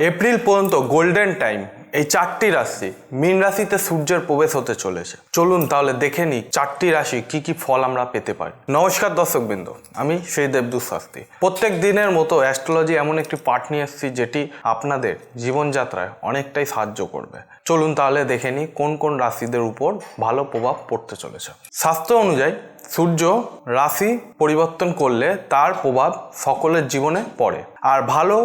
April পর্যন্ত golden time এই চারটি রাশি মীন রাশিতে সূর্যের প্রবেশ হতে চলেছে। চলুন তাহলে দেখে নিই চারটি রাশি কি কি ফল আমরা পেতে পারি। নমস্কার দর্শকবৃন্দ, আমি সেই দেবদূত শাস্ত্রী। প্রত্যেক দিনের মতো অ্যাস্ট্রোলজি এমন একটি পাঠ নিয়ে এসেছি যেটি আপনাদের জীবনযাত্রায় অনেকটাই সাহায্য করবে। চলুন তাহলে দেখে নিই কোন কোন রাশিদের উপর ভালো প্রভাব পড়তে চলেছে। শাস্ত্র অনুযায়ী সূর্য রাশি পরিবর্তন করলে তার প্রভাব সকলের জীবনে পড়ে। আর ভালো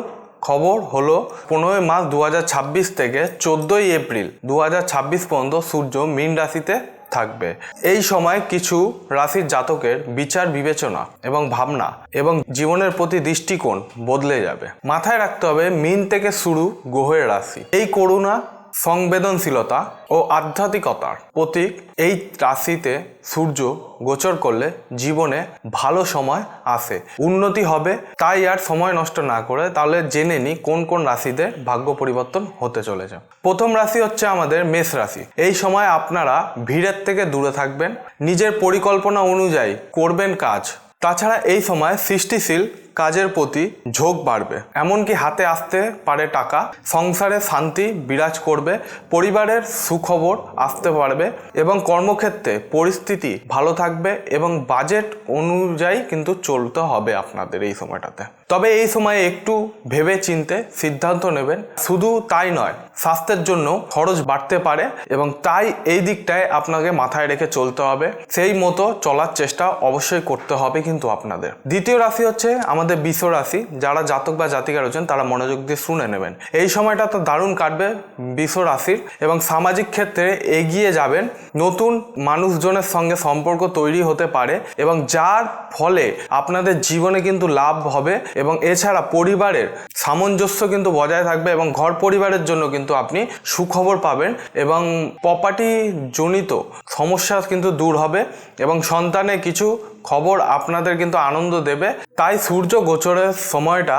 খবর হলো 15 মার্চ 2026 থেকে 14 এপ্রিল 2026 পর্যন্ত সূর্য মীন রাশিতে থাকবে। এই সময় কিছু রাশির জাতকের বিচার বিবেচনা এবং ভাবনা এবং জীবনের প্রতি দৃষ্টিকোণ বদলে যাবে। মাথায় রাখতে হবে মীন থেকে শুরু গ্রহের রাশি। এই করুণা, সংবেদনশীলতা ও আধ্যাত্মিকতার প্রতীক। এই রাশিতে সূর্য গোচর করলে জীবনে ভালো সময় আসে, উন্নতি হবে। তাই আর সময় নষ্ট না করে তাহলে জেনে নিই কোন কোন রাশিদের ভাগ্য পরিবর্তন হতে চলেছে। প্রথম রাশি হচ্ছে আমাদের মেষ রাশি। এই সময় আপনারা ভিড়ের থেকে দূরে থাকবেন, নিজের পরিকল্পনা অনুযায়ী করবেন কাজ। তাছাড়া এই সময় সৃষ্টিশীল কাজের প্রতি ঝোঁক বাড়বে, এমনকি হাতে আসতে পারে টাকা। সংসারে শান্তি বিরাজ করবে, পরিবারের সুখবর আসতে পারবে এবং কর্মক্ষেত্রে পরিস্থিতি ভালো থাকবে এবং বাজেট অনুযায়ী কিন্তু চলতে হবে আপনাদের এই সময়টাতে। তবে এই সময়ে একটু ভেবে চিন্তে সিদ্ধান্ত নেবেন। শুধু তাই নয়, স্বাস্থ্যের জন্য খরচ বাড়তে পারে এবং তাই এই দিকটায় আপনাকে মাথায় রেখে চলতে হবে। সেই মতো চলার চেষ্টা অবশ্যই করতে হবে কিন্তু আপনাদের। দ্বিতীয় রাশি হচ্ছে আমাদের বৃষ রাশি। যারা জাতক বা জাতিকা রয়েছেন তারা মনোযোগ দিয়ে শুনে নেবেন। এই সময়টা তো দারুণ কাটবে বৃষ রাশির এবং সামাজিক ক্ষেত্রে এগিয়ে যাবেন। নতুন মানুষজনের সঙ্গে সম্পর্ক তৈরি হতে পারে এবং যার ফলে আপনাদের জীবনে কিন্তু লাভ হবে এবং এছাড়া পরিবারের সামঞ্জস্য কিন্তু বজায় থাকবে এবং ঘর পরিবারের জন্য কিন্তু আপনি সুখবর পাবেন এবং প্রপার্টি জনিত সমস্যা কিন্তু দূর হবে এবং সন্তানের কিছু খবর আপনাদের কিন্তু আনন্দ দেবে। তাই সূর্য গোচরের সময়টা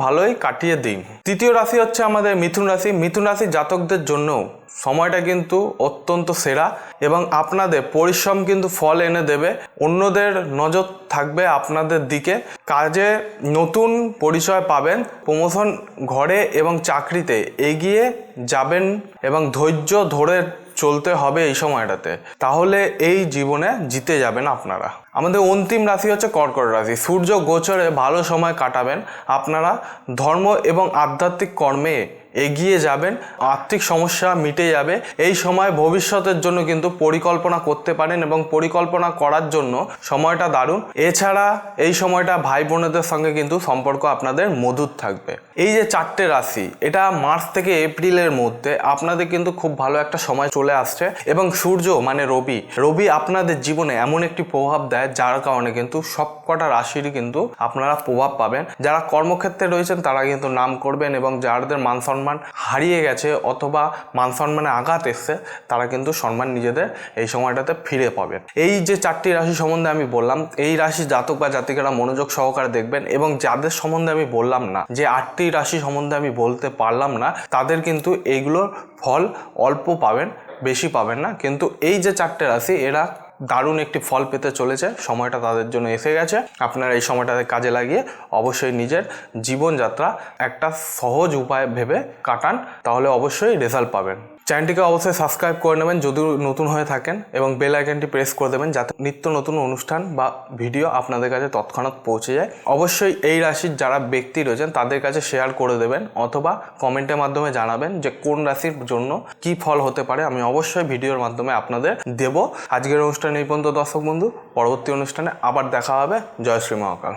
ভালোই কাটিয়ে দিন। তৃতীয় রাশি হচ্ছে আমাদের মিথুন রাশি। মিথুন রাশির জাতকদের জন্য সময়টা কিন্তু অত্যন্ত সেরা এবং আপনাদের পরিশ্রম কিন্তু ফল এনে দেবে। অন্যদের নজর থাকবে আপনাদের দিকে, কাজে নতুন পরিচয় পাবেন, প্রমোশন ঘরে এবং চাকরিতে এগিয়ে যাবেন এবং ধৈর্য ধরে চলতে হবে এই সময়টাতে। তাহলে এই জীবনে জিতে যাবেন আপনারা। আমাদের অন্তিম রাশি হচ্ছে কর্কট রাশি। সূর্য গোচরে ভালো সময় কাটাবেন আপনারা, ধর্ম এবং আধ্যাত্মিক কর্মে এগিয়ে যাবেন, আর্থিক সমস্যা মিটে যাবে। এই সময় ভবিষ্যতের জন্য কিন্তু পরিকল্পনা করতে পারেন এবং পরিকল্পনা করার জন্য সময়টা দারুণ। এছাড়া এই সময়টা ভাই বোনেদের সঙ্গে কিন্তু সম্পর্ক আপনাদের মধুর থাকবে। এই যে চারটে রাশি, এটা মার্চ থেকে এপ্রিলের মধ্যে আপনাদের কিন্তু খুব ভালো একটা সময় চলে আসছে এবং সূর্য মানে রবি আপনাদের জীবনে এমন একটি প্রভাব দেয় যার কারণে কিন্তু সবকটা রাশিরই কিন্তু আপনারা প্রভাব পাবেন। যারা কর্মক্ষেত্রে রয়েছেন তারা কিন্তু নাম করবেন এবং যাদের মান সম্মান হারিয়ে গেছে অথবা মান সম্মানে আঘাত এসছে তারা কিন্তু সম্মান নিজেদের এই সময়টাতে ফিরে পাবেন। এই যে চারটি রাশি সম্বন্ধে আমি বললাম, এই রাশি জাতক বা জাতিকারা মনোযোগ সহকারে দেখবেন এবং যাদের সম্বন্ধে আমি বললাম না, যে 8টি রাশি সম্বন্ধে আমি বলতে পারলাম না, তাদের কিন্তু এইগুলোর ফল অল্প পাবেন, বেশি পাবেন না। কিন্তু এই যে চারটে রাশি এরা দারুণ একটি ফল পেতে চলেছে। সময়টা তাদের জন্য এসে গেছে। আপনারা এই সময়টাতে কাজে লাগিয়ে অবশ্যই নিজের জীবনযাত্রা একটা সহজ উপায় ভেবে কাটান, তাহলে অবশ্যই রেজাল্ট পাবেন। চ্যানেলটিকে অবশ্যই সাবস্ক্রাইব করে নেবেন যদি নতুন হয়ে থাকেন এবং বেল আইকনটি প্রেস করে দেবেন যাতে নিত্য নতুন অনুষ্ঠান বা ভিডিও আপনাদের কাছে তৎক্ষণাৎ পৌঁছে যায়। অবশ্যই এই রাশির যারা ব্যক্তি রয়েছেন তাদের কাছে শেয়ার করে দেবেন অথবা কমেন্টের মাধ্যমে জানাবেন যে কোন রাশির জন্য কি ফল হতে পারে। আমি অবশ্যই ভিডিওর মাধ্যমে আপনাদের দেব। আজকের অনুষ্ঠান এই পর্যন্ত দর্শক বন্ধু, পরবর্তী অনুষ্ঠানে আবার দেখা হবে। জয় শ্রী মহাকাল।